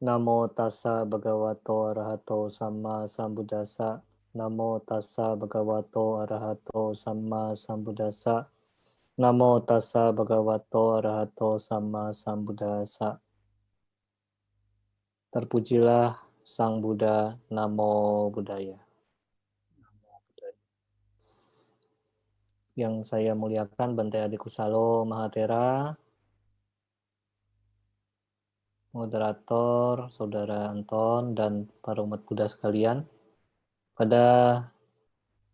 Namo tassa bhagavato arahato samma sambuddhassa. Namo tassa bhagavato arahato samma sambuddhassa. Namo tassa bhagavato arahato samma sambuddhassa. Terpujilah Sang Buddha, Namo Buddhaya. Yang saya muliakan Bante Adi Kusalo Mahatera, moderator, Saudara Anton, dan para umat Buddha sekalian. Pada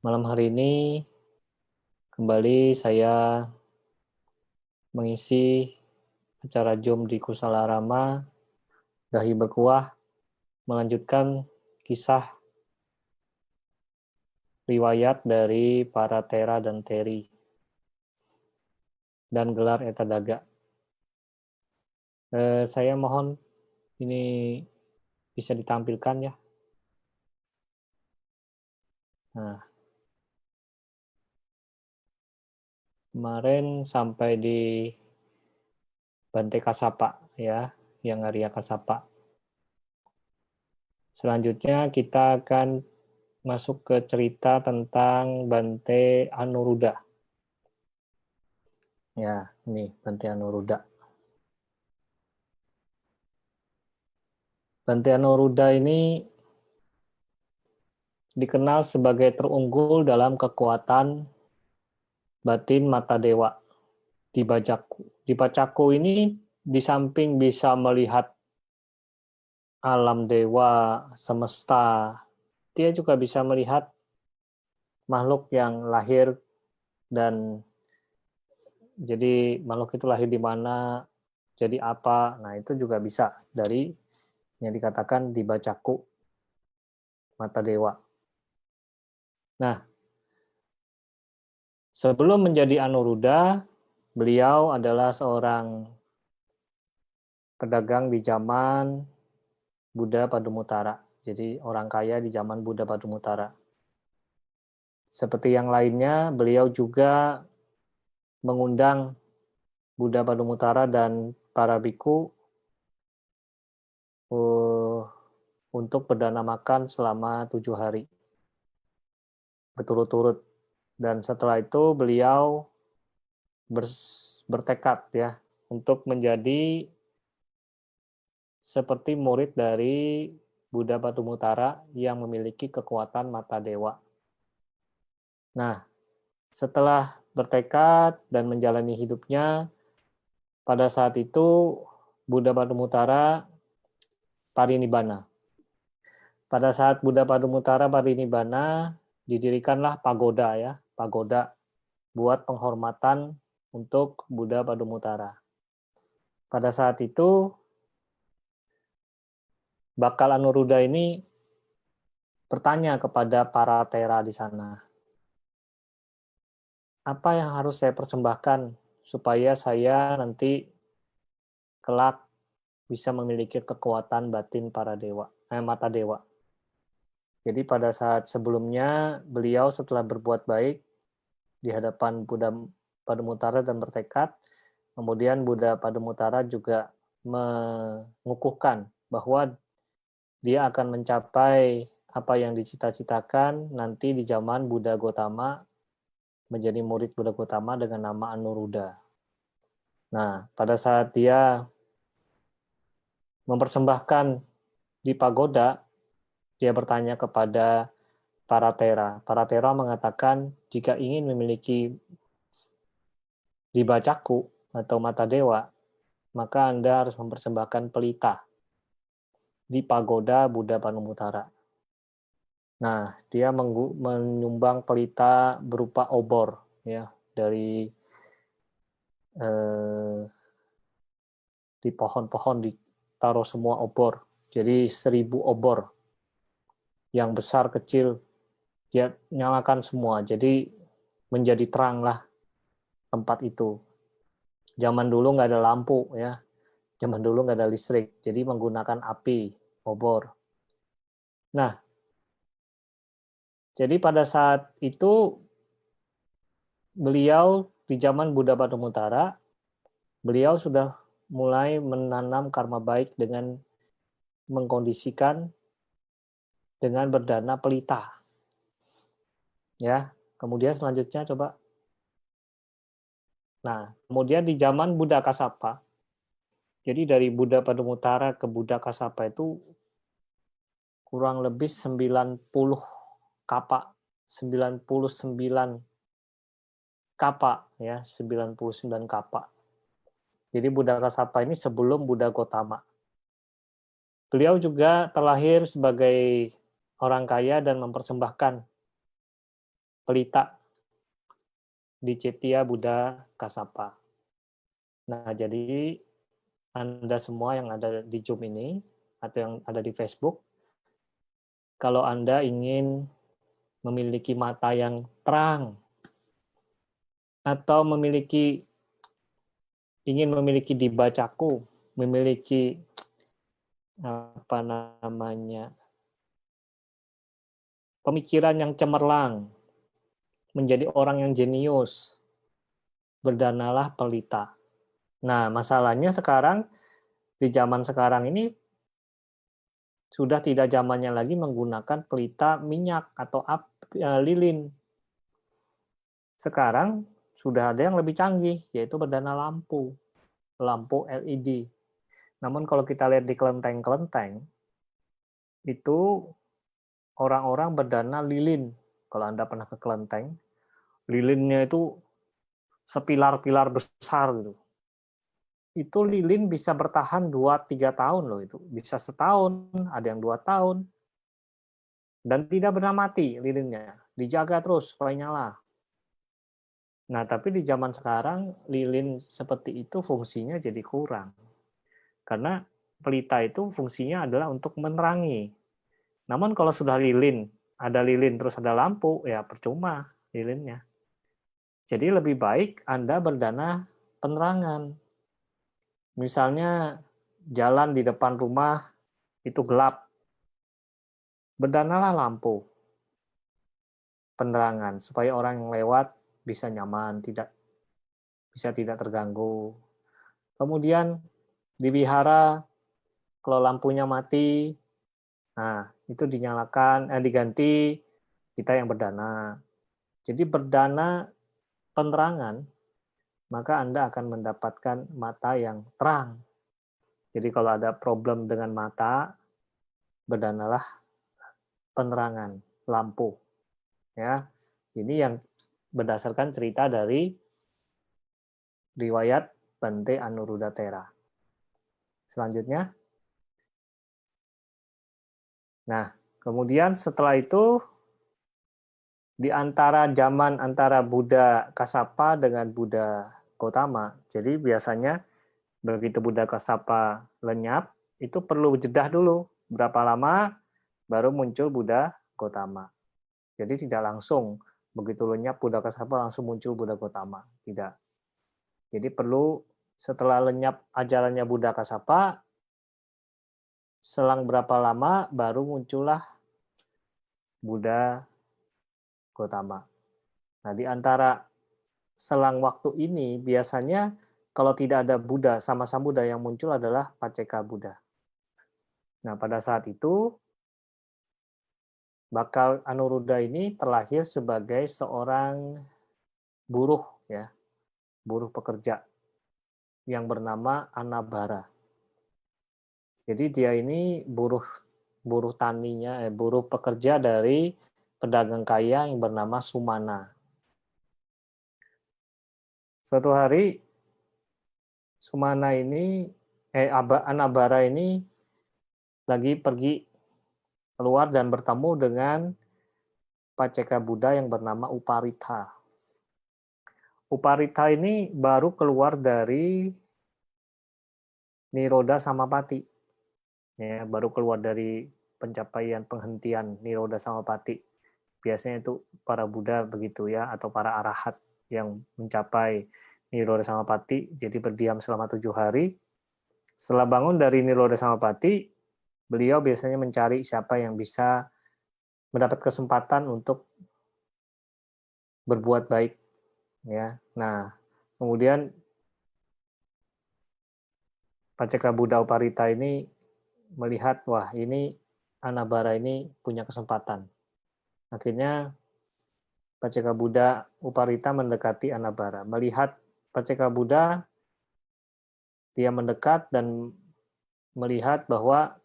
malam hari ini, kembali saya mengisi acara Zoom di Kusalarama, Dahi Berkuah, melanjutkan kisah riwayat dari para Tera dan Teri, dan gelar Eta Daga. Saya mohon ini bisa ditampilkan ya. Nah, kemarin sampai di Bante Kasapa ya, yang Arya Kasapa. Selanjutnya kita akan masuk ke cerita tentang Bante Anuruddha. Ya, ini Bante Anuruddha. Bante Anuruddha ini dikenal sebagai terunggul dalam kekuatan batin mata dewa di Bajaku. Di Bajaku ini di samping bisa melihat alam dewa semesta, dia juga bisa melihat makhluk yang lahir, dan jadi makhluk itu lahir di mana, jadi apa. Nah, itu juga bisa dari yang dikatakan di Bajaku, mata dewa. Nah, sebelum menjadi Anuruddha, beliau adalah seorang pedagang di zaman Buddha Padumutara. Jadi orang kaya di zaman Buddha Padumutara. Seperti yang lainnya, beliau juga mengundang Buddha Padumutara dan para biku untuk perdana makan selama 7 hari berturut-turut. Dan setelah itu beliau bertekad ya untuk menjadi seperti murid dari Buddha Padumutara yang memiliki kekuatan mata dewa. Nah, setelah bertekad dan menjalani hidupnya, pada saat itu Buddha Padumutara parinibbana. Pada saat Buddha Padumutara parinibbana, didirikanlah pagoda ya, pagoda buat penghormatan untuk Buddha Padumutara. Pada saat itu bakal Anuruddha ini bertanya kepada para Tera di sana, apa yang harus saya persembahkan supaya saya nanti kelak bisa memiliki kekuatan batin para dewa, mata dewa. Jadi pada saat sebelumnya beliau setelah berbuat baik di hadapan Buddha Padumutara dan bertekad, kemudian Buddha Padumutara juga mengukuhkan bahwa dia akan mencapai apa yang dicita-citakan nanti di zaman Buddha Gotama, menjadi murid Buddha Gotama dengan nama Anuruddha. Nah, pada saat dia mempersembahkan di pagoda, dia bertanya kepada para Tera. Para Tera mengatakan, jika ingin memiliki dibacaku atau mata dewa, maka Anda harus mempersembahkan pelita di pagoda Buddha Padumutara. Nah, dia menyumbang pelita berupa obor ya, dari di pohon-pohon ditaruh semua obor. Jadi 1000 obor yang besar kecil dia nyalakan semua. Jadi menjadi teranglah tempat itu. Zaman dulu nggak ada lampu ya, zaman dulu nggak ada listrik, jadi menggunakan api obor. Nah, jadi pada saat itu beliau di zaman Buddha Padumutara, beliau sudah mulai menanam karma baik dengan mengkondisikan dengan berdana pelita. Ya, kemudian selanjutnya coba. Nah, kemudian di zaman Buddha Kasapa, jadi dari Buddha Padumutara ke Buddha Kasapa itu kurang lebih 90 kapa, 99 kapa ya, 99 kapa. Jadi Buddha Kasapa ini sebelum Buddha Gotama. Beliau juga terlahir sebagai orang kaya dan mempersembahkan pelita di Cetya Buddha Kasapa. Nah, jadi Anda semua yang ada di Zoom ini atau yang ada di Facebook, kalau Anda ingin memiliki mata yang terang atau ingin memiliki dibacaku, memiliki apa namanya, pemikiran yang cemerlang, menjadi orang yang jenius, berdanalah pelita. Nah, masalahnya sekarang di zaman sekarang ini sudah tidak zamannya lagi menggunakan pelita minyak atau lilin. Sekarang sudah ada yang lebih canggih, yaitu berdana lampu LED. Namun kalau kita lihat di kelenteng-kelenteng, itu orang-orang berdana lilin. Kalau Anda pernah ke kelenteng, lilinnya itu sepilar-pilar besar gitu. Itu lilin bisa bertahan 2-3 tahun loh itu. Bisa setahun, ada yang 2 tahun. Dan tidak pernah mati lilinnya. Dijaga terus supaya nyala. Nah, tapi di zaman sekarang lilin seperti itu fungsinya jadi kurang. Karena pelita itu fungsinya adalah untuk menerangi. Namun kalau sudah lilin, ada lilin terus ada lampu, ya percuma lilinnya. Jadi lebih baik Anda berdana penerangan. Misalnya jalan di depan rumah itu gelap, berdanalah lampu penerangan supaya orang yang lewat bisa nyaman, tidak terganggu. Kemudian di wihara kalau lampunya mati, nah itu diganti kita yang berdana. Jadi berdana penerangan, maka Anda akan mendapatkan mata yang terang. Jadi kalau ada problem dengan mata, berdanalah penerangan lampu. Ya, ini yang berdasarkan cerita dari riwayat Bante Anuruddha. Selanjutnya, nah kemudian setelah itu di antara zaman antara Buddha Kasapa dengan Buddha Gotama, jadi biasanya begitu Buddha Kasapa lenyap, itu perlu jeda dulu berapa lama baru muncul Buddha Gotama. Jadi tidak langsung begitu lenyap Buddha Kasapa langsung muncul Buddha Gotama, tidak. Jadi perlu setelah lenyap ajarannya Buddha Kasapa, selang berapa lama baru muncullah Buddha Gotama. Nah, di antara selang waktu ini biasanya kalau tidak ada Buddha, sama-sama Buddha yang muncul adalah Paceka Buddha. Nah, pada saat itu bakal Anuruddha ini terlahir sebagai seorang buruh ya, buruh pekerja yang bernama Anabara. Jadi dia ini buruh taninya, buruh pekerja dari pedagang kaya yang bernama Sumana. Suatu hari Sumana ini, Anabara ini lagi pergi keluar dan bertemu dengan Paceka Buddha yang bernama Uparita. Uparita ini baru keluar dari Nirodha Samapati. Ya, baru keluar dari pencapaian penghentian Nirodha Samapati. Biasanya itu para Buddha begitu ya, atau para arahat yang mencapai Nirodha Samapati, jadi berdiam selama 7 hari. Setelah bangun dari Nirodha Samapati, beliau biasanya mencari siapa yang bisa mendapat kesempatan untuk berbuat baik. Ya, nah kemudian Paceka Buddha Uparita ini melihat, wah ini Anabara ini punya kesempatan. Akhirnya Paceka Buddha Uparita mendekati Anabara. Melihat Paceka Buddha, dia mendekat dan melihat bahwa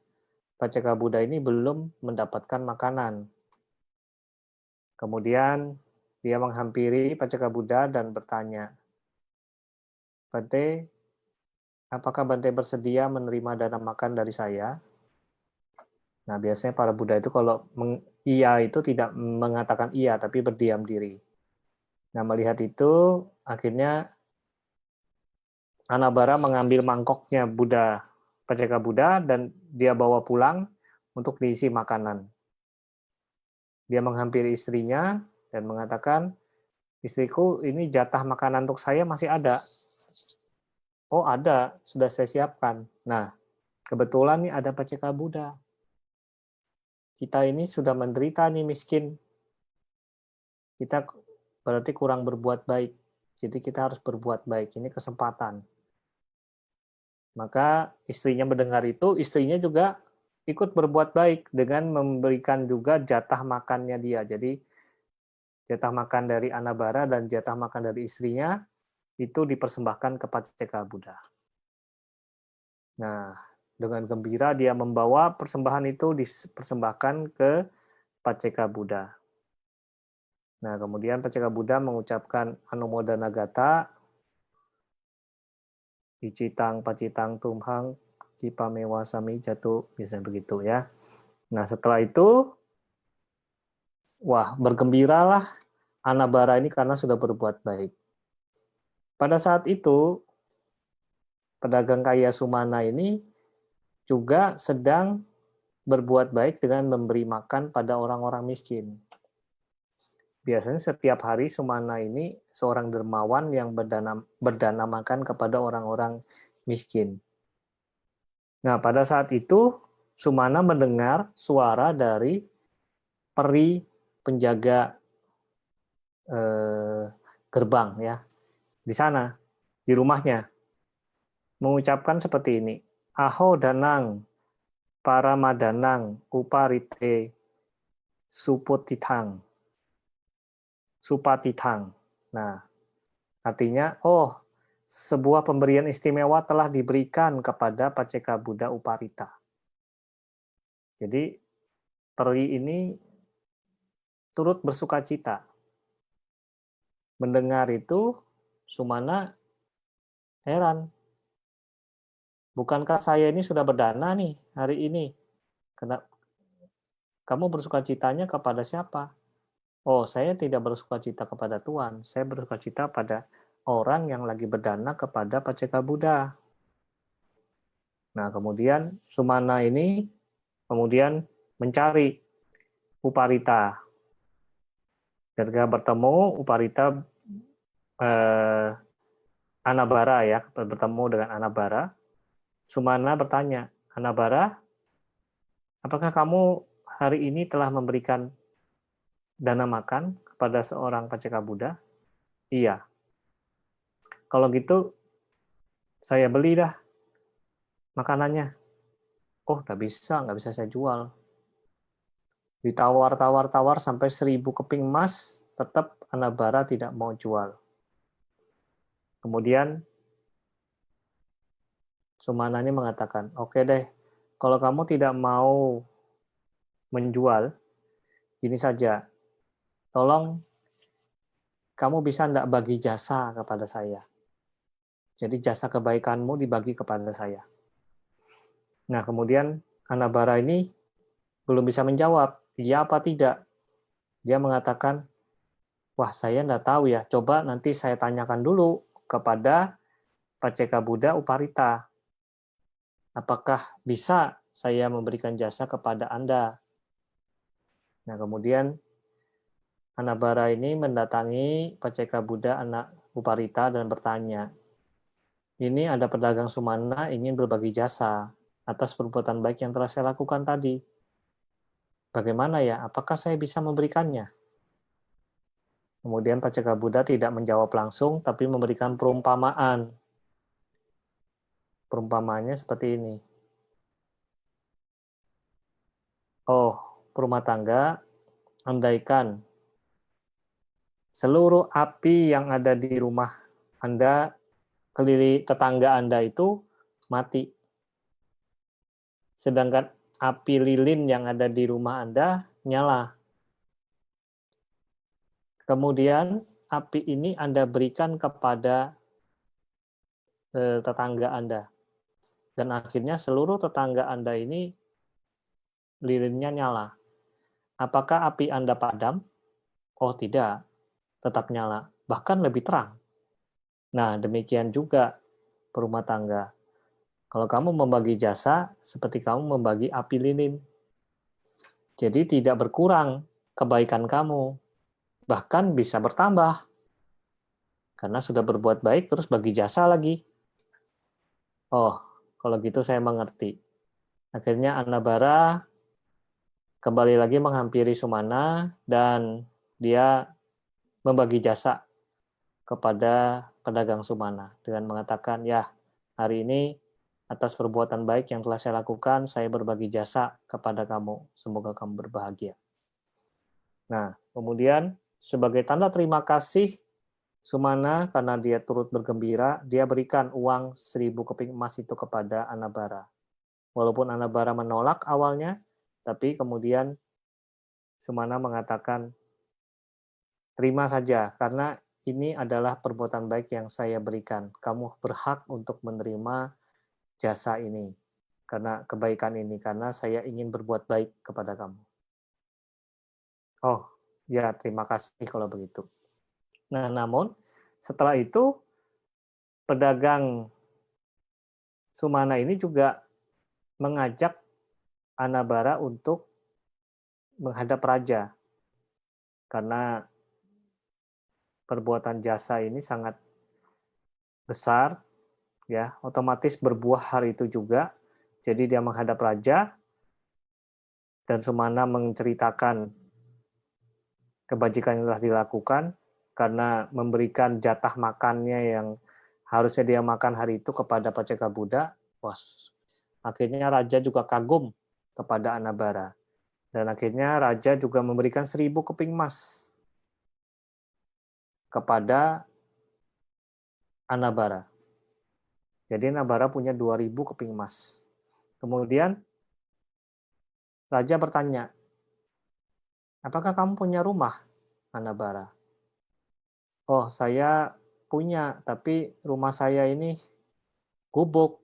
Paceka Buddha ini belum mendapatkan makanan. Kemudian dia menghampiri Paceka Buddha dan bertanya, Bante, apakah Bante bersedia menerima dana makan dari saya? Nah, biasanya para Buddha itu kalau iya itu tidak mengatakan iya, tapi berdiam diri. Nah, melihat itu, akhirnya Anabara mengambil mangkoknya Buddha, Paceka Buddha, dan dia bawa pulang untuk diisi makanan. Dia menghampiri istrinya dan mengatakan, istriku, ini jatah makanan untuk saya masih ada. Oh, ada, sudah saya siapkan. Nah, kebetulan nih ada Paceka Buddha. Kita ini sudah menderita nih miskin. Kita berarti kurang berbuat baik. Jadi kita harus berbuat baik. Ini kesempatan. Maka istrinya mendengar itu, istrinya juga ikut berbuat baik dengan memberikan juga jatah makannya dia. Jadi jatah makan dari Anabara dan jatah makan dari istrinya itu dipersembahkan ke Paceka Buddha. Nah, dengan gembira dia membawa persembahan itu dipersembahkan ke Paceka Buddha. Nah, kemudian Paceka Buddha mengucapkan Anumodana Gata, Icitang Pacitang Tumhang, Cipamewa Sami Jatuh, misalnya begitu ya. Nah, setelah itu, wah, bergembiralah Anabara ini karena sudah berbuat baik. Pada saat itu, pedagang kaya Sumana ini juga sedang berbuat baik dengan memberi makan pada orang-orang miskin. Biasanya setiap hari Sumana ini seorang dermawan yang berdana makan kepada orang-orang miskin. Nah, pada saat itu Sumana mendengar suara dari peri penjaga gerbang ya di sana, di rumahnya, mengucapkan seperti ini, Aho danang para madanang uparite supotitang supatitang. Nah, artinya, oh, sebuah pemberian istimewa telah diberikan kepada Paceka Buddha Uparita. Jadi, peri ini turut bersuka cita. Mendengar itu, Sumana heran. Bukankah saya ini sudah berdana nih hari ini? Kamu bersuka citanya kepada siapa? Oh, saya tidak bersuka cita kepada Tuhan. Saya bersuka cita pada orang yang lagi berdana kepada Paceka Buddha. Nah, kemudian Sumana ini kemudian mencari Uparita. Ketika bertemu Uparita Anabara ya, bertemu dengan Anabara, Sumana bertanya, Anabara, apakah kamu hari ini telah memberikan dana makan kepada seorang Paceka Buddha? Iya. Kalau gitu, saya beli dah makanannya. Oh, nggak bisa saya jual. Ditawar-tawar sampai 1.000 keping emas, tetap Anabara tidak mau jual. Kemudian Sumana ini mengatakan, oke deh, kalau kamu tidak mau menjual, gini saja, tolong kamu bisa enggak bagi jasa kepada saya. Jadi jasa kebaikanmu dibagi kepada saya. Nah, kemudian Anabara ini belum bisa menjawab, iya apa tidak. Dia mengatakan, wah saya enggak tahu ya, coba nanti saya tanyakan dulu kepada Paceka Buddha Uparita. Apakah bisa saya memberikan jasa kepada Anda? Nah, kemudian Anabara ini mendatangi Paceka Buddha anak Uparita dan bertanya, ini ada pedagang Sumana ingin berbagi jasa atas perbuatan baik yang telah saya lakukan tadi. Bagaimana ya? Apakah saya bisa memberikannya? Kemudian Paceka Buddha tidak menjawab langsung, tapi memberikan perumpamaan. Perumpamaannya seperti ini. Oh, rumah tangga, andaikan seluruh api yang ada di rumah Anda, tetangga Anda itu mati. Sedangkan api lilin yang ada di rumah Anda nyala. Kemudian api ini Anda berikan kepada tetangga Anda. Dan akhirnya seluruh tetangga Anda ini lilinnya nyala. Apakah api Anda padam? Oh tidak, tetap nyala. Bahkan lebih terang. Nah, demikian juga berumah tangga. Kalau kamu membagi jasa, seperti kamu membagi api lilin. Jadi tidak berkurang kebaikan kamu. Bahkan bisa bertambah. Karena sudah berbuat baik, terus bagi jasa lagi. Oh, kalau gitu saya mengerti. Akhirnya Annabara kembali lagi menghampiri Sumana dan dia membagi jasa kepada pedagang Sumana dengan mengatakan, ya hari ini atas perbuatan baik yang telah saya lakukan, saya berbagi jasa kepada kamu. Semoga kamu berbahagia. Nah, kemudian sebagai tanda terima kasih Sumana karena dia turut bergembira, dia berikan uang 1.000 keping emas itu kepada Annabara. Walaupun Annabara menolak awalnya, tapi kemudian Sumana mengatakan, terima saja, karena ini adalah perbuatan baik yang saya berikan. Kamu berhak untuk menerima jasa ini, karena kebaikan ini, karena saya ingin berbuat baik kepada kamu. Oh, ya terima kasih kalau begitu. Nah, namun setelah itu, pedagang Sumana ini juga mengajak Annabara untuk menghadap raja, karena perbuatan jasa ini sangat besar, ya, otomatis berbuah hari itu juga. Jadi dia menghadap raja dan Sumana menceritakan kebajikan yang telah dilakukan karena memberikan jatah makannya yang harusnya dia makan hari itu kepada Paceka Buddha. Wah, akhirnya raja juga kagum kepada Annabara. Dan akhirnya raja juga memberikan 1.000 keping emas kepada Annabara. Jadi Annabara punya 2.000 keping emas. Kemudian raja bertanya, apakah kamu punya rumah, Annabara? Oh, saya punya, tapi rumah saya ini gubuk.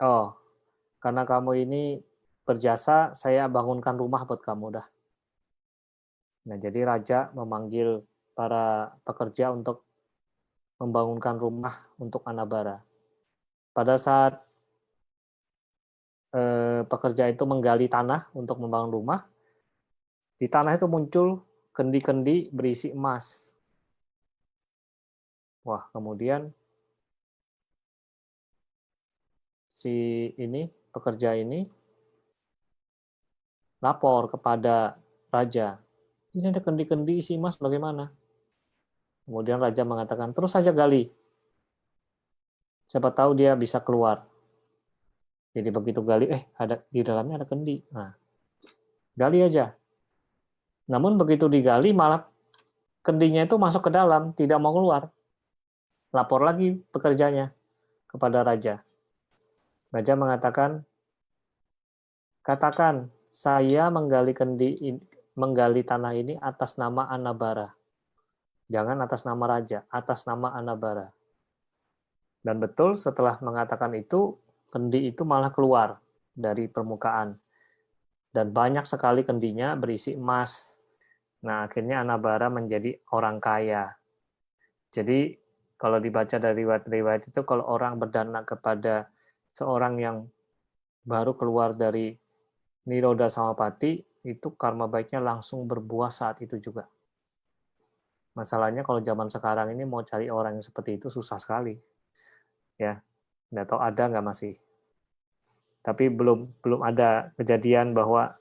Oh, karena kamu ini berjasa, saya bangunkan rumah buat kamu dah. Nah, jadi raja memanggil para pekerja untuk membangunkan rumah untuk Annabara. Pada saat pekerja itu menggali tanah untuk membangun rumah, di tanah itu muncul kendi-kendi berisi emas. Wah, kemudian si pekerja ini lapor kepada raja. Ini ada kendi-kendi isi emas bagaimana? Kemudian raja mengatakan, terus saja gali. Siapa tahu dia bisa keluar. Jadi begitu gali, ada di dalamnya ada kendi. Nah, gali aja. Namun begitu digali malah kendinya itu masuk ke dalam, tidak mau keluar. Lapor lagi pekerjanya kepada raja. Raja mengatakan, katakan saya menggali tanah ini atas nama Annabara. Jangan atas nama raja, atas nama Annabara. Dan betul setelah mengatakan itu, kendi itu malah keluar dari permukaan. Dan banyak sekali kendinya berisi emas. Nah, akhirnya Annabara menjadi orang kaya. Jadi, kalau dibaca dari riwayat-riwayat itu, kalau orang berdana kepada seorang yang baru keluar dari Nirodha Samapati, itu karma baiknya langsung berbuah saat itu juga. Masalahnya kalau zaman sekarang ini mau cari orang yang seperti itu susah sekali. Ya, nggak tahu ada nggak masih. Tapi belum ada kejadian bahwa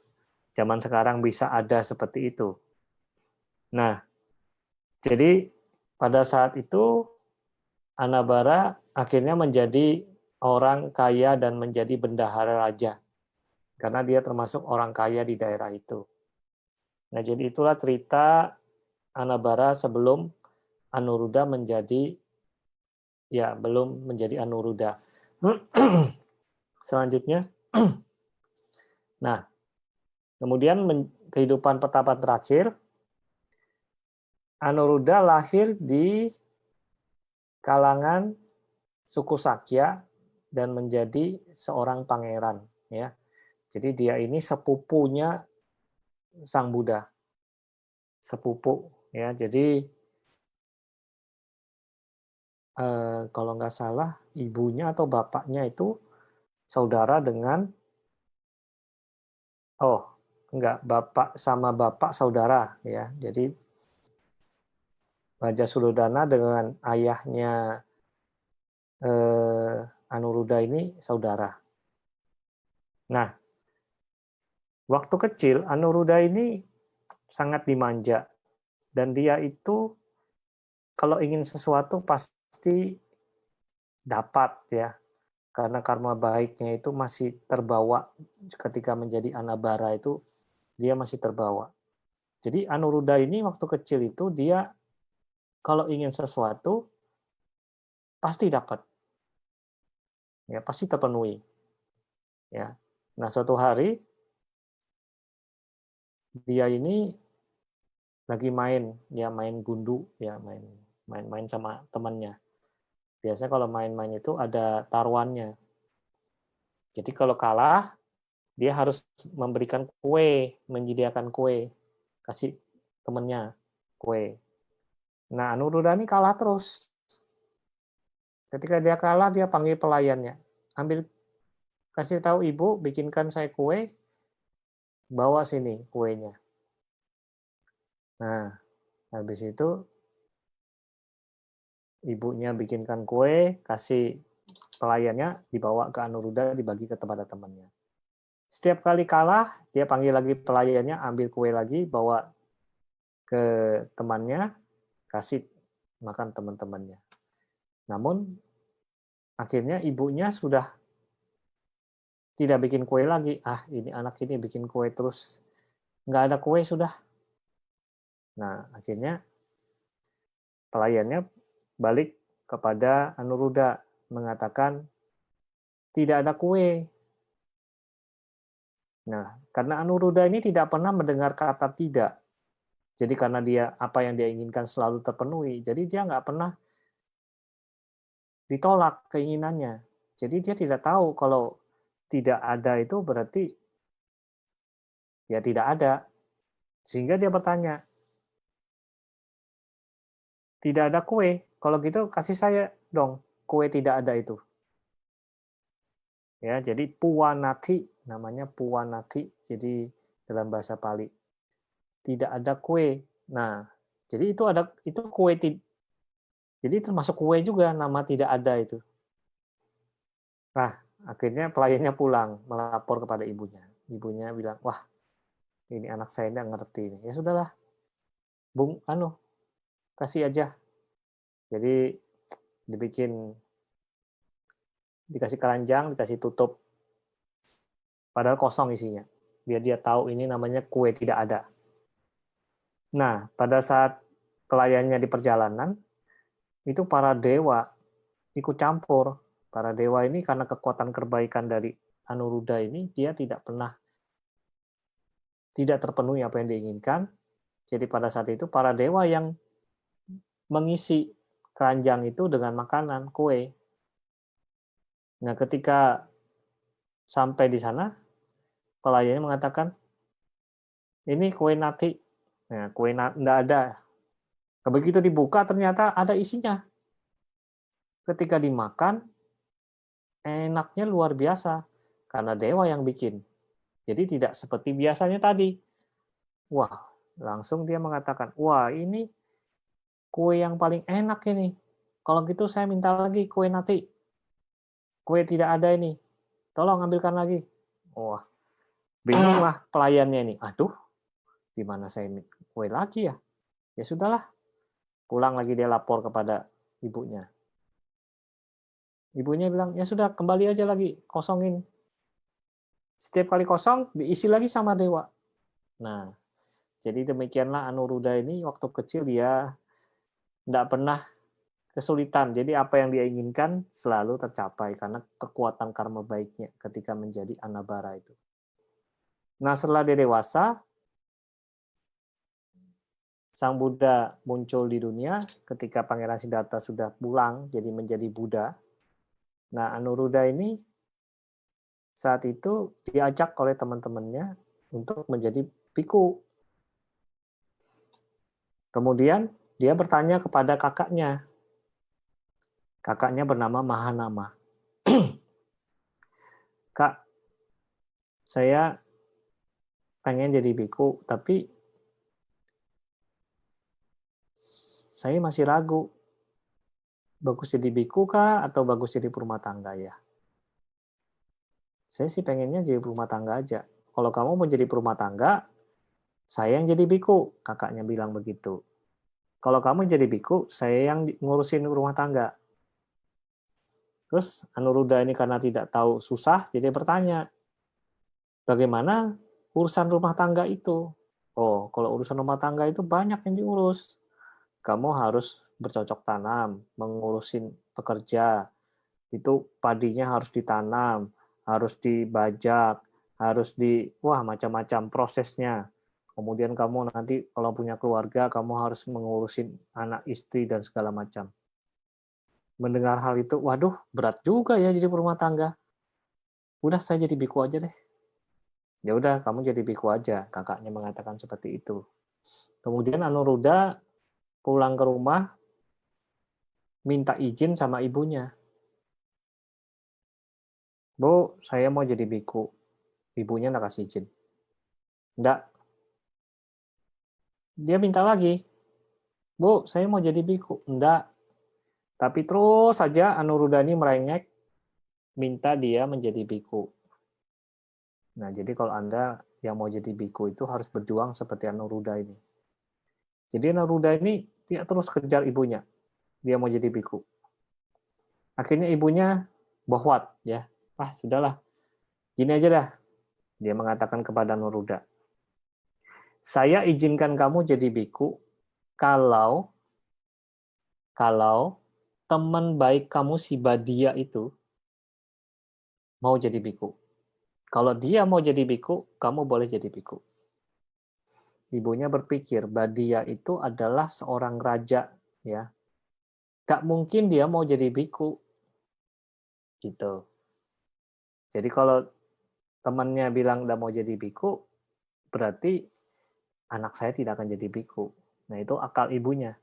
zaman sekarang bisa ada seperti itu. Nah, jadi pada saat itu Annabara akhirnya menjadi orang kaya dan menjadi bendahara raja karena dia termasuk orang kaya di daerah itu. Nah, jadi itulah cerita Anabara sebelum Anuruddha menjadi, ya belum menjadi Anuruddha. Selanjutnya, nah kemudian kehidupan petapa terakhir, Anuruddha lahir di kalangan suku Sakya dan menjadi seorang pangeran, ya. Jadi dia ini sepupunya Sang Buddha, sepupu, ya. Jadi kalau nggak salah ibunya atau bapaknya itu saudara dengan, oh enggak, bapak sama bapak saudara, ya. Jadi Raja Suddhodana dengan ayahnya Anuruddha ini saudara. Nah, waktu kecil Anuruddha ini sangat dimanja dan dia itu kalau ingin sesuatu pasti dapat, ya. Karena karma baiknya itu masih terbawa ketika menjadi Anabara itu, dia masih terbawa. Jadi Anuruddha ini waktu kecil itu dia kalau ingin sesuatu pasti dapat. Ya, pasti terpenuhi, ya. Nah, suatu hari dia ini lagi main, ya main gundu, ya main sama temannya. Biasanya kalau main-main itu ada taruhannya. Jadi kalau kalah, dia harus memberikan kue, menyediakan kue, kasih temannya kue. Nah, Anuruddha ini kalah terus. Ketika dia kalah, dia panggil pelayannya. Ambil, kasih tahu ibu, bikinkan saya kue, bawa sini kuenya. Nah, habis itu ibunya bikinkan kue, kasih pelayannya, dibawa ke Anuruddha, dibagi ke teman-temannya. Setiap kali kalah, dia panggil lagi pelayannya, ambil kue lagi, bawa ke temannya, kasih makan teman-temannya. Namun, akhirnya ibunya sudah tidak bikin kue lagi. Ah, ini anak ini bikin kue terus. Nggak ada kue sudah. Nah, akhirnya pelayannya balik kepada Anuruddha, mengatakan, tidak ada kue. Nah, karena Anuruddha ini tidak pernah mendengar kata tidak. Jadi karena dia apa yang dia inginkan selalu terpenuhi, jadi dia nggak pernah ditolak keinginannya. Jadi dia tidak tahu kalau tidak ada itu berarti ya tidak ada. Sehingga dia bertanya, tidak ada kue, kalau gitu kasih saya dong kue tidak ada itu. Ya, jadi puwanati, namanya puwanati, jadi dalam bahasa Pali. Tidak ada kue. Nah, jadi itu kue, jadi termasuk kue juga nama tidak ada itu. Nah, akhirnya pelayannya pulang melapor kepada ibunya. Ibunya bilang, wah ini anak saya nggak ngerti. Ya sudahlah, Bung, kasih aja. Jadi dikasih keranjang, dikasih tutup. Padahal kosong isinya. Biar dia tahu ini namanya kue tidak ada. Nah, pada saat pelayannya di perjalanan, itu para dewa ikut campur. Para dewa ini karena kekuatan kebaikan dari Anuruddha ini, dia tidak terpenuhi apa yang diinginkan. Jadi pada saat itu para dewa yang mengisi keranjang itu dengan makanan, kue. Nah, ketika sampai di sana, pelayannya mengatakan, ini kue nati. Nah, kue enggak ada. Begitu dibuka ternyata ada isinya. Ketika dimakan, enaknya luar biasa. Karena dewa yang bikin. Jadi tidak seperti biasanya tadi. Wah, langsung dia mengatakan, wah ini kue yang paling enak ini. Kalau gitu saya minta lagi kue nati. Kue tidak ada ini. Tolong ambilkan lagi. Wah, bingunglah pelayannya ini. Aduh, di mana saya kue lagi ya? Ya sudahlah. Pulang lagi dia lapor kepada ibunya. Ibunya bilang, ya sudah kembali aja lagi, kosongin. Setiap kali kosong diisi lagi sama dewa. Nah, jadi demikianlah Anuruddha ini waktu kecil dia tidak pernah kesulitan. Jadi apa yang dia inginkan selalu tercapai karena kekuatan karma baiknya ketika menjadi Anabara itu. Nah, setelah dia dewasa, Sang Buddha muncul di dunia ketika Pangeran Siddhartha sudah pulang jadi menjadi Buddha. Nah, Anuruddha ini saat itu diajak oleh teman-temannya untuk menjadi biku. Kemudian dia bertanya kepada kakaknya. Kakaknya bernama Mahanama. Kak, saya pengen jadi biku, tapi saya masih ragu. Bagus jadi biku kah atau bagus jadi rumah tangga ya? Saya sih pengennya jadi rumah tangga aja. Kalau kamu mau jadi rumah tangga, saya yang jadi biku, kakaknya bilang begitu. Kalau kamu jadi biku, saya yang ngurusin rumah tangga. Terus Anuruddha ini karena tidak tahu susah, jadi bertanya, bagaimana urusan rumah tangga itu? Oh, kalau urusan rumah tangga itu banyak yang diurus. Kamu harus bercocok tanam, mengurusin pekerja, itu padinya harus ditanam, harus dibajak, harus wah macam-macam prosesnya. Kemudian kamu nanti kalau punya keluarga, kamu harus mengurusin anak istri dan segala macam. Mendengar hal itu, waduh berat juga ya jadi rumah tangga. Udah saya jadi biku aja deh. Ya udah kamu jadi biku aja, kakaknya mengatakan seperti itu. Kemudian Anuruddha pulang ke rumah, minta izin sama ibunya. Bu, saya mau jadi biku. Ibunya nggak kasih izin. Nggak. Dia minta lagi. Bu, saya mau jadi biku. Nggak. Tapi terus saja Anuruddha ini merengek, minta dia menjadi biku. Nah, jadi kalau Anda yang mau jadi biku itu harus berjuang seperti Anuruddha ini. Jadi Anuruddha ini dia terus kejar ibunya. Dia mau jadi biku. Akhirnya ibunya bohwat ya. Ah, sudahlah. Gini aja dah. Dia mengatakan kepada Anuruddha, saya izinkan kamu jadi biku kalau teman baik kamu si Badia itu mau jadi biku. Kalau dia mau jadi biku, kamu boleh jadi biku. Ibunya berpikir Badia itu adalah seorang raja, ya. Tak mungkin dia mau jadi biku, gitu. Jadi kalau temannya bilang udah mau jadi biku, berarti anak saya tidak akan jadi biku. Nah itu akal ibunya.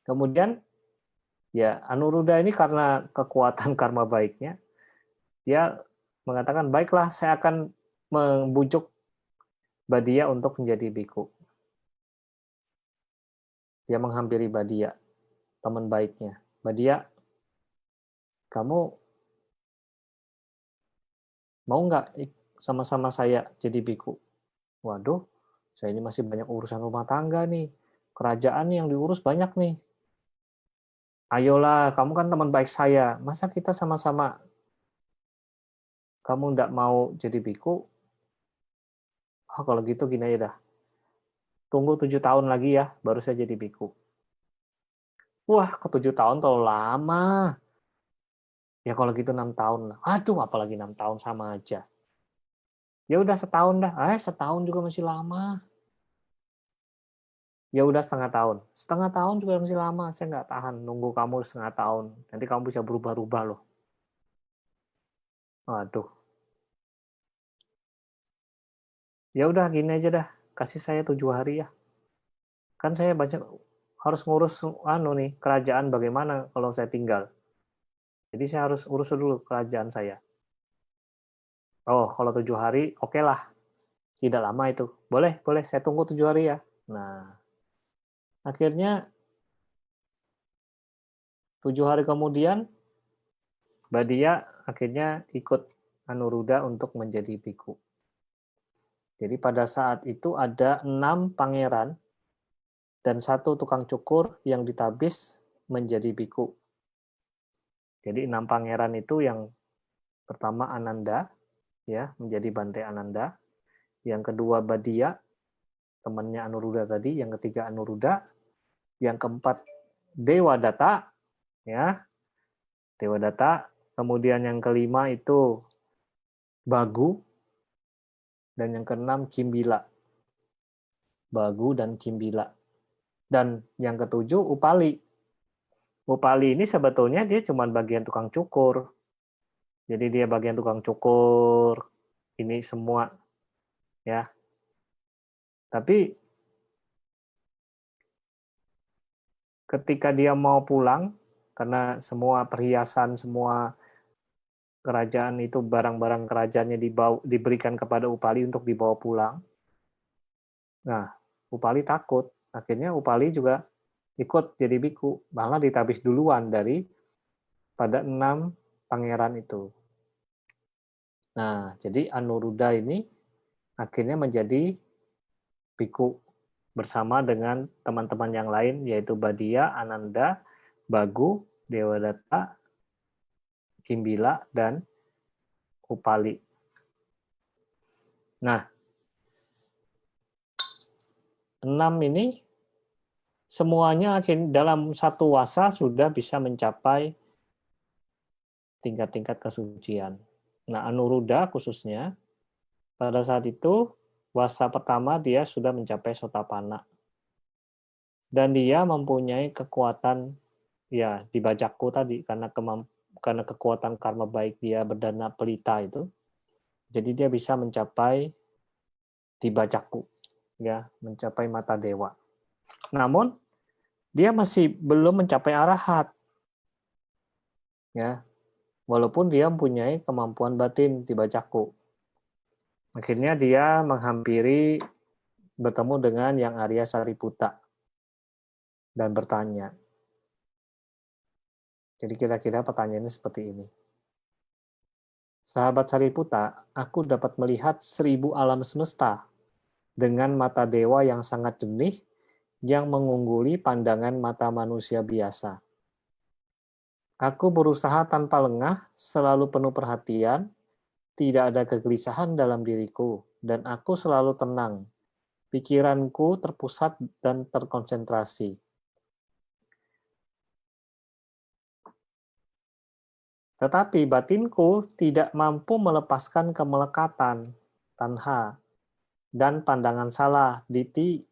Kemudian ya Anuruddha ini karena kekuatan karma baiknya, dia mengatakan baiklah saya akan membujuk Badia untuk menjadi biku. Dia menghampiri Badia, teman baiknya. Badia, kamu mau nggak sama-sama saya jadi biku? Waduh, saya ini masih banyak urusan rumah tangga nih. Kerajaan nih yang diurus banyak nih. Ayolah, kamu kan teman baik saya. Masa kita sama-sama kamu nggak mau jadi biku? Oh, kalau gitu gini aja dah. Tunggu 7 tahun lagi ya, baru saya jadi biku. Wah, ke 7 tahun terlalu lama. Ya kalau gitu 6 tahun lah. Aduh, apalagi 6 tahun sama aja. Ya udah setahun dah. Setahun juga masih lama. Ya udah setengah tahun. Setengah tahun juga masih lama. Saya nggak tahan nunggu kamu setengah tahun. Nanti kamu bisa berubah-ubah loh. Waduh. Ya udah gini aja dah. Kasih saya 7 hari ya. Kan saya banyak harus ngurus nih kerajaan bagaimana kalau saya tinggal. Jadi saya harus urus dulu kerajaan saya. Oh, kalau 7 hari oke lah. Tidak lama itu. Boleh, boleh. Saya tunggu 7 hari ya. Nah, akhirnya 7 hari kemudian Badia akhirnya ikut Anuruddha untuk menjadi biku. Jadi pada saat itu ada 6 pangeran dan 1 tukang cukur yang ditabis menjadi biku. Jadi 6 pangeran itu yang pertama Ananda, ya, menjadi Bante Ananda. Yang kedua Badia, temannya Anuruddha tadi. Yang ketiga Anuruddha. Yang keempat Dewadatta, ya, Dewadatta. Kemudian yang kelima itu Bagu, dan yang keenam Kimbila. Bagu dan Kimbila. Dan yang ketujuh Upali. Upali ini sebetulnya dia cuma bagian tukang cukur. Jadi dia bagian tukang cukur ini semua, ya. Tapi ketika dia mau pulang, karena semua perhiasan, semua kerajaan itu, barang-barang kerajaannya diberikan kepada Upali untuk dibawa pulang. Nah, Upali takut. Akhirnya Upali juga ikut jadi biku, malah ditabis duluan pada 6 pangeran itu. Nah, jadi Anuruddha ini akhirnya menjadi biku bersama dengan teman-teman yang lain, yaitu Badia, Ananda, Bagu, Dewadatta, Kimbila, dan Upali. Nah, 6 ini semuanya dalam satu wasa sudah bisa mencapai tingkat-tingkat kesucian. Nah, Anuruddha khususnya, pada saat itu, wasa pertama dia sudah mencapai Sotapanna. Dan dia mempunyai kekuatan, ya, di bajakku tadi, karena kekuatan karma baik dia berdana pelita itu, jadi dia bisa mencapai di bajakku, ya, mencapai mata dewa. Namun, dia masih belum mencapai arahat, ya, walaupun dia mempunyai kemampuan batin di bajakku. Akhirnya dia menghampiri, bertemu dengan yang Arya Sariputta dan bertanya. Jadi kira-kira pertanyaannya seperti ini. Sahabat Sariputta, aku dapat melihat 1000 alam semesta dengan mata dewa yang sangat jernih yang mengungguli pandangan mata manusia biasa. Aku berusaha tanpa lengah, selalu penuh perhatian, tidak ada kegelisahan dalam diriku, dan aku selalu tenang. Pikiranku terpusat dan terkonsentrasi. Tetapi batinku tidak mampu melepaskan kemelekatan, tanha, dan pandangan salah, diti,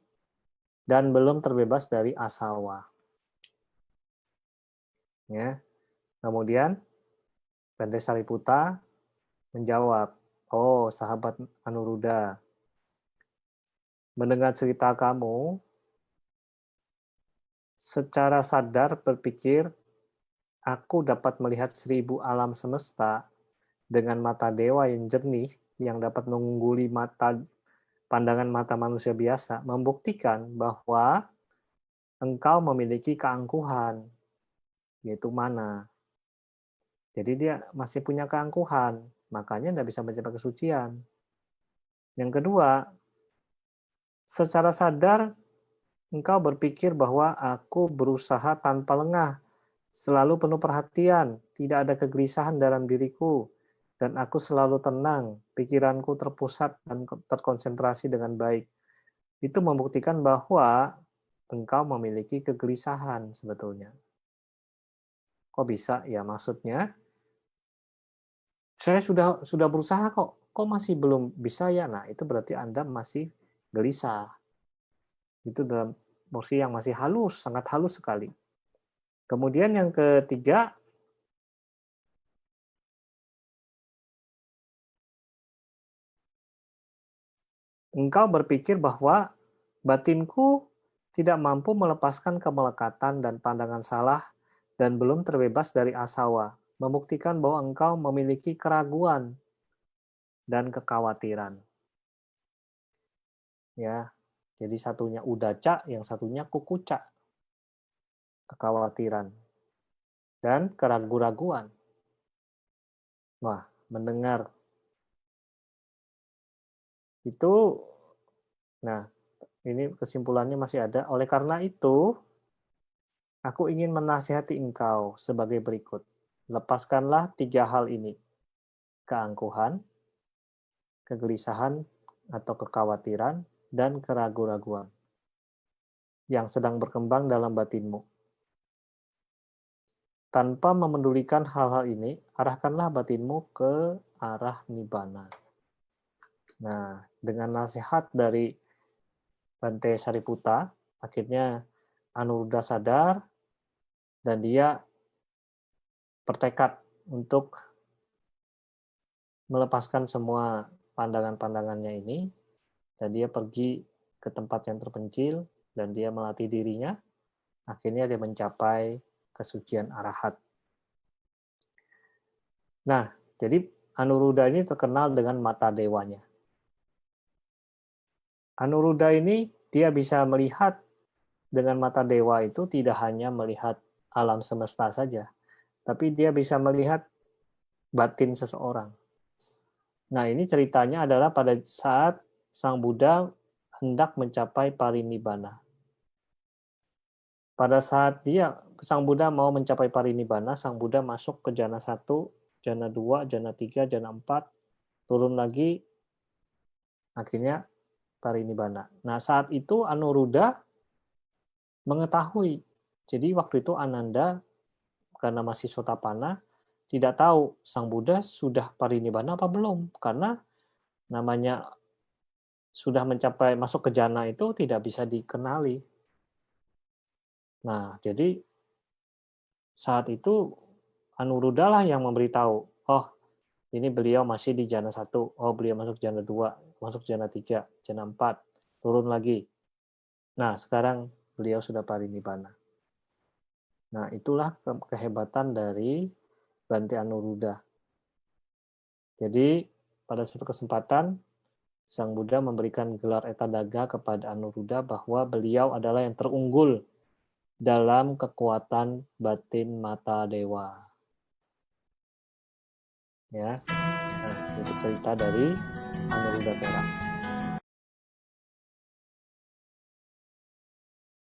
dan belum terbebas dari asawa. Ya. Kemudian Bante Sariputta menjawab, oh sahabat Anuruddha, mendengar cerita kamu, secara sadar berpikir, aku dapat melihat 1000 alam semesta dengan mata dewa yang jernih, yang dapat mengungguli pandangan mata manusia biasa, membuktikan bahwa engkau memiliki keangkuhan, yaitu mana. Jadi dia masih punya keangkuhan, makanya tidak bisa mencapai kesucian. Yang kedua, secara sadar engkau berpikir bahwa aku berusaha tanpa lengah, selalu penuh perhatian, tidak ada kegelisahan dalam diriku, dan aku selalu tenang, pikiranku terpusat dan terkonsentrasi dengan baik. Itu membuktikan bahwa engkau memiliki kegelisahan sebetulnya. Kok bisa? Ya maksudnya, saya sudah berusaha kok masih belum bisa ya? Nah, itu berarti Anda masih gelisah. Itu dalam porsi yang masih halus, sangat halus sekali. Kemudian yang ketiga, engkau berpikir bahwa batinku tidak mampu melepaskan kemelekatan dan pandangan salah dan belum terbebas dari asawa, membuktikan bahwa engkau memiliki keraguan dan kekhawatiran. Ya, jadi satunya udaca, yang satunya kukuca, kekhawatiran dan keraguan-raguan. Wah, mendengar itu, nah ini kesimpulannya masih ada. Oleh karena itu, aku ingin menasihati engkau sebagai berikut. Lepaskanlah 3 hal ini. Keangkuhan, kegelisahan atau kekhawatiran, dan keraguan-raguan yang sedang berkembang dalam batinmu. Tanpa memedulikan hal-hal ini, arahkanlah batinmu ke arah nibbana. Nah, dengan nasihat dari Bante Sariputta, akhirnya Anuruddha sadar dan dia bertekad untuk melepaskan semua pandangan-pandangannya ini, dan dia pergi ke tempat yang terpencil, dan dia melatih dirinya, akhirnya dia mencapai kesucian arahat. Nah, jadi Anuruddha ini terkenal dengan mata dewanya. Anuruddha ini dia bisa melihat dengan mata dewa itu tidak hanya melihat alam semesta saja, tapi dia bisa melihat batin seseorang. Nah, ini ceritanya adalah pada saat Sang Buddha hendak mencapai parinibbana. Pada saat Sang Buddha mau mencapai parinibbana, Sang Buddha masuk ke jana 1, jana 2, jana 3, jana 4, turun lagi, akhirnya parinibbana. Nah, saat itu Anuruddha mengetahui. Jadi waktu itu Ananda, karena masih Sotapanna, tidak tahu Sang Buddha sudah parinibbana apa belum. Karena namanya sudah mencapai masuk ke jana itu tidak bisa dikenali. Nah, jadi saat itu Anuruddha lah yang memberitahu, oh ini beliau masih di jana 1, oh beliau masuk jana 2, masuk jana 3, jana 4, turun lagi. Nah, sekarang beliau sudah parinibbana. Nah, itulah kehebatan dari Bante Anuruddha. Jadi, pada suatu kesempatan, Sang Buddha memberikan gelar Etadaga kepada Anuruddha bahwa beliau adalah yang terunggul dalam kekuatan batin mata dewa. Ya, nah, itu cerita dari Anuruddha Perak.